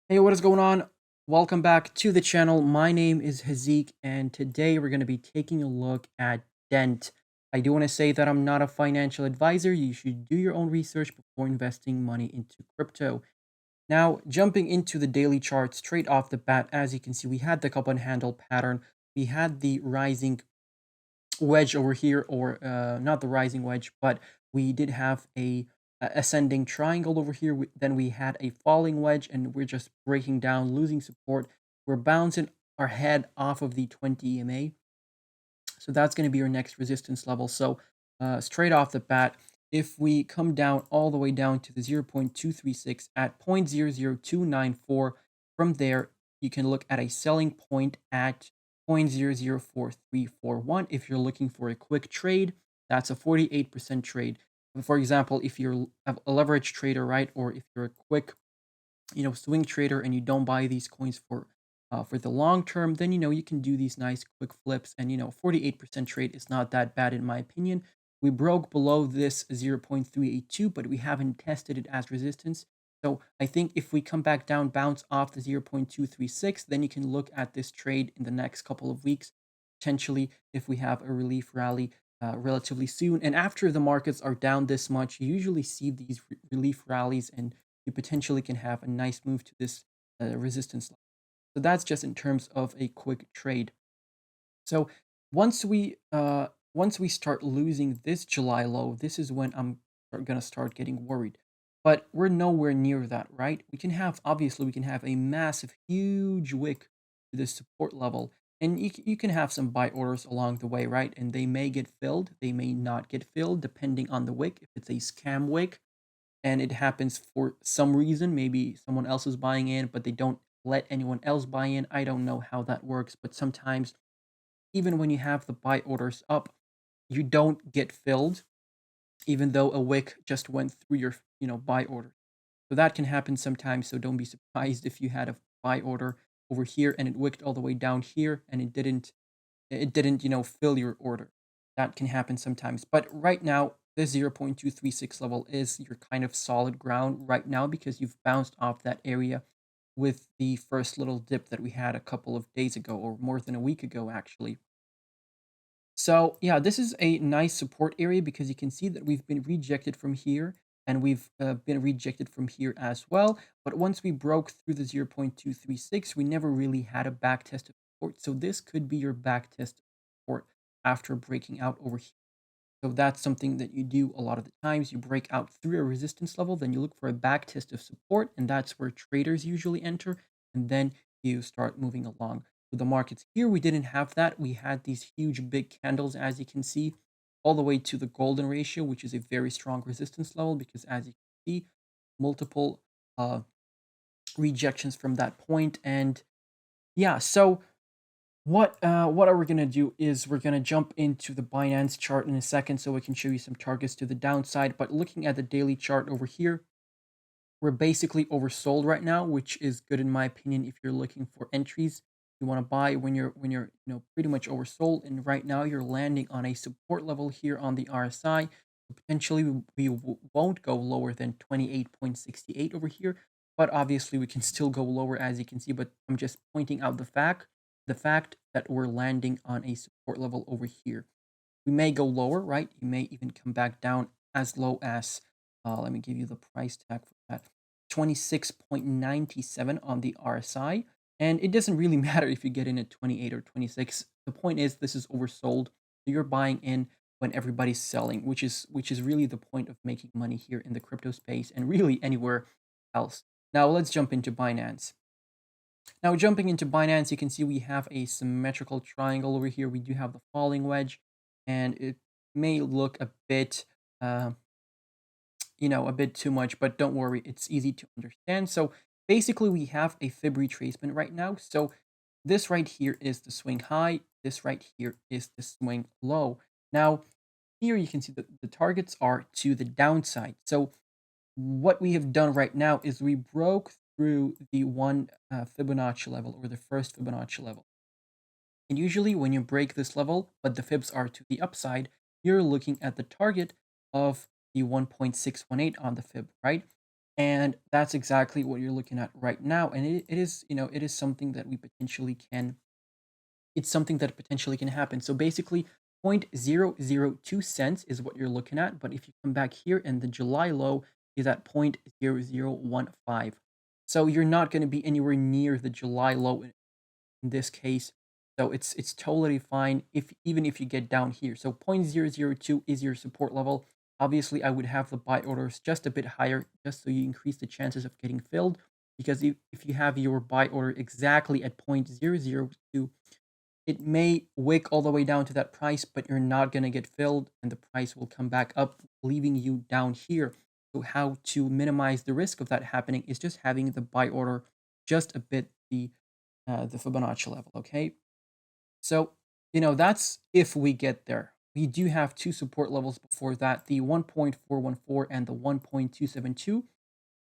Hey, what is going on? Welcome back to the channel. My name is HaZeeq, and today we're going to be taking a look at Dent. I do want to say that I'm not a financial advisor. You should do your own research before investing money into crypto. Now, jumping into the daily chart straight off the bat, as you can see, we had the cup and handle pattern. We had the rising wedge over here, or not the rising wedge, but we did have a ascending triangle over here. Then we had a falling wedge, and we're just breaking down, losing support. We're bouncing our head off of the 20 EMA. So that's going to be our next resistance level. So straight off the bat, if we come down all the way down to the 0.236 at 0.00294, from there, you can look at a selling point at 0.004341. If you're looking for a quick trade, that's a 48% trade. For example, if you're a leverage trader, right, or if you're a quick swing trader and you don't buy these coins for the long term, then you can do these nice quick flips. And 48% trade is not that bad in my opinion. We broke below this 0.382, but we haven't tested it as resistance. So I think if we come back down, bounce off the 0.236, then you can look at this trade in the next couple of weeks, potentially if we have a relief rally relatively soon. And after the markets are down this much, you usually see these relief rallies, and you potentially can have a nice move to this resistance line. So that's just in terms of a quick trade. So once we start losing this July low, this is when I'm gonna start getting worried. But we're nowhere near that, right? We can have a massive, huge wick to this support level, and you can have some buy orders along the way, right? And they may get filled, they may not get filled, depending on the wick. If it's a scam wick, and it happens for some reason, maybe someone else is buying in, but they don't let anyone else buy in. I don't know how that works, but sometimes even when you have the buy orders up, you don't get filled, even though a wick just went through your buy order. So that can happen sometimes. So don't be surprised if you had a buy order over here and it wicked all the way down here and it didn't fill your order. That can happen sometimes. But right now, this 0.236 level is your kind of solid ground right now, because you've bounced off that area with the first little dip that we had a couple of days ago, or more than a week ago, actually. So yeah, this is a nice support area because you can see that we've been rejected from here, and we've been rejected from here as well. But once we broke through the 0.236, we never really had a back test of support. So this could be your back test of support after breaking out over here. So that's something that you do a lot of the times. You break out through a resistance level, then you look for a back test of support, and that's where traders usually enter, and then you start moving along. With the markets here, we didn't have that. We had these huge big candles, as you can see, all the way to the golden ratio, which is a very strong resistance level, because as you can see, multiple uh, rejections from that point. And yeah, so what are we gonna do is we're gonna jump into the Binance chart in a second so we can show you some targets to the downside. But looking at the daily chart over here, we're basically oversold right now, which is good in my opinion if you're looking for entries. You want to buy when you're pretty much oversold, and right now you're landing on a support level here on the RSI. Potentially we won't go lower than 28.68 over here, but obviously we can still go lower, as you can see. But I'm just pointing out the fact that we're landing on a support level over here. We may go lower, right? You may even come back down as low as, let me give you the price tag for that, 26.97 on the RSI. And it doesn't really matter if you get in at 28 or 26. The point is, this is oversold. So you're buying in when everybody's selling, which is really the point of making money here in the crypto space, and really anywhere else. Now let's jump into Binance. Now, jumping into Binance, you can see we have a symmetrical triangle over here. We do have the falling wedge, and it may look a bit, a bit too much, but don't worry, it's easy to understand. So basically, we have a fib retracement right now. So this right here is the swing high. This right here is the swing low. Now, here you can see that the targets are to the downside. So what we have done right now is we broke through the one Fibonacci level, or the first Fibonacci level. And usually when you break this level, but the fibs are to the upside, you're looking at the target of the 1.618 on the fib, right? And that's exactly what you're looking at right now. And it is, it is something that we potentially can, it's something that potentially can happen. So basically 0.002 cents is what you're looking at. But if you come back here and the July low is at 0.0015. So you're not going to be anywhere near the July low in this case. So it's totally fine if even if you get down here. So 0.002 is your support level. Obviously, I would have the buy orders just a bit higher, just so you increase the chances of getting filled. Because if you have your buy order exactly at 0.002, it may wick all the way down to that price, but you're not going to get filled and the price will come back up, leaving you down here. So how to minimize the risk of that happening is just having the buy order just a bit the Fibonacci level, okay? So, that's if we get there. We do have two support levels before that, the 1.414 and the 1.272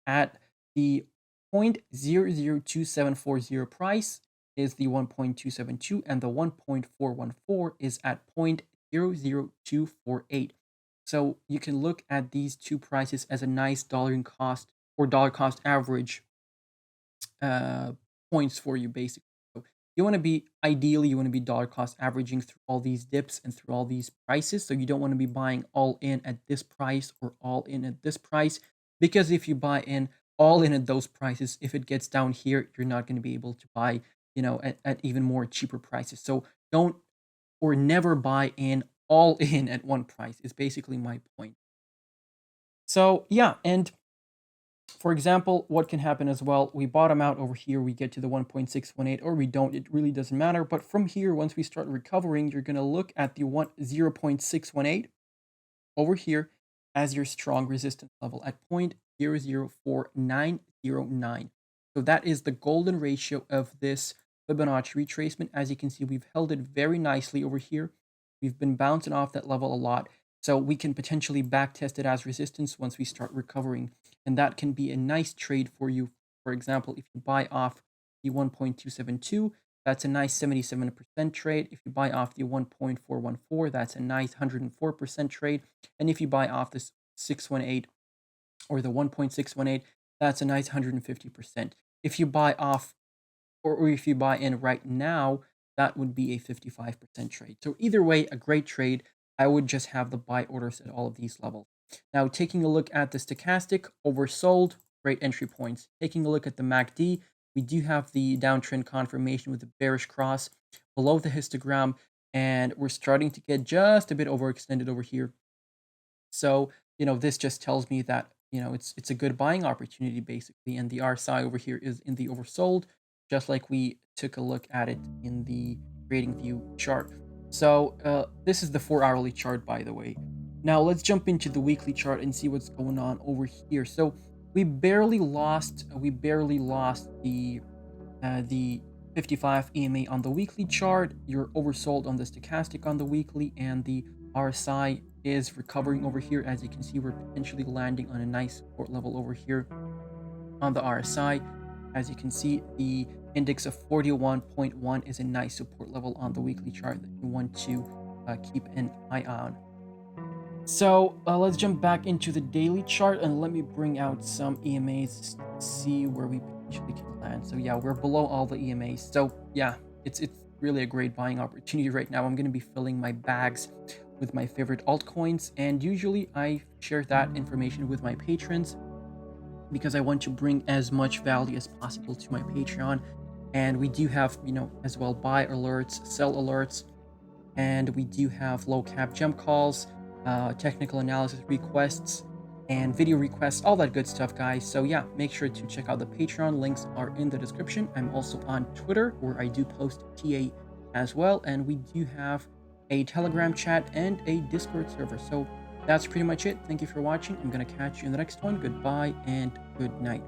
at the 0.002740 price is the 1.272 and the 1.414 is at 0.00248. So you can look at these two prices as a nice dollar in cost or dollar cost average uh, points for you, basically. So you want to be ideally you want to be dollar cost averaging through all these dips and through all these prices. So you don't want to be buying all in at this price or all in at this price, because if you buy in all in at those prices, if it gets down here, you're not going to be able to buy, at even more cheaper prices. So don't or never buy in all in at one price is basically my point. So yeah, and for example, what can happen as well, we bottom out over here, we get to the 1.618, or we don't, it really doesn't matter. But from here, once we start recovering, you're going to look at the 0.618 over here as your strong resistance level at 0.004909. So that is the golden ratio of this Fibonacci retracement. As you can see, we've held it very nicely over here. We've been bouncing off that level a lot. So we can potentially back test it as resistance once we start recovering. And that can be a nice trade for you. For example, if you buy off the 1.272, that's a nice 77% trade. If you buy off the 1.414, that's a nice 104% trade. And if you buy off the 618 or the 1.618, that's a nice 150%. If you buy off or if you buy in right now, that would be a 55% trade. So either way, a great trade. I would just have the buy orders at all of these levels. Now, taking a look at the stochastic, oversold, great entry points. Taking a look at the MACD, we do have the downtrend confirmation with the bearish cross below the histogram, and we're starting to get just a bit overextended over here. So, this just tells me that, it's a good buying opportunity, basically, and the RSI over here is in the oversold, just like we took a look at it in the trading view chart. So this is the 4-hourly chart, by the way. Now let's jump into the weekly chart and see what's going on over here. So we barely lost the 55 EMA on the weekly chart. You're oversold on the stochastic on the weekly, and the RSI is recovering over here. As you can see, we're potentially landing on a nice support level over here on the RSI. As you can see, the index of 41.1 is a nice support level on the weekly chart that you want to keep an eye on. So let's jump back into the daily chart and let me bring out some EMAs to see where we potentially can land. So yeah, we're below all the EMAs. So yeah, it's really a great buying opportunity right now. I'm going to be filling my bags with my favorite altcoins, and usually I share that information with my patrons because I want to bring as much value as possible to my Patreon. And we do have, as well, buy alerts, sell alerts, and we do have low cap gem calls, technical analysis requests, and video requests, all that good stuff, guys. So yeah, make sure to check out the Patreon. Links are in the description. I'm also on Twitter, where I do post TA as well, and we do have a Telegram chat and a Discord server. So that's pretty much it. Thank you for watching. I'm going to catch you in the next one. Goodbye and good night.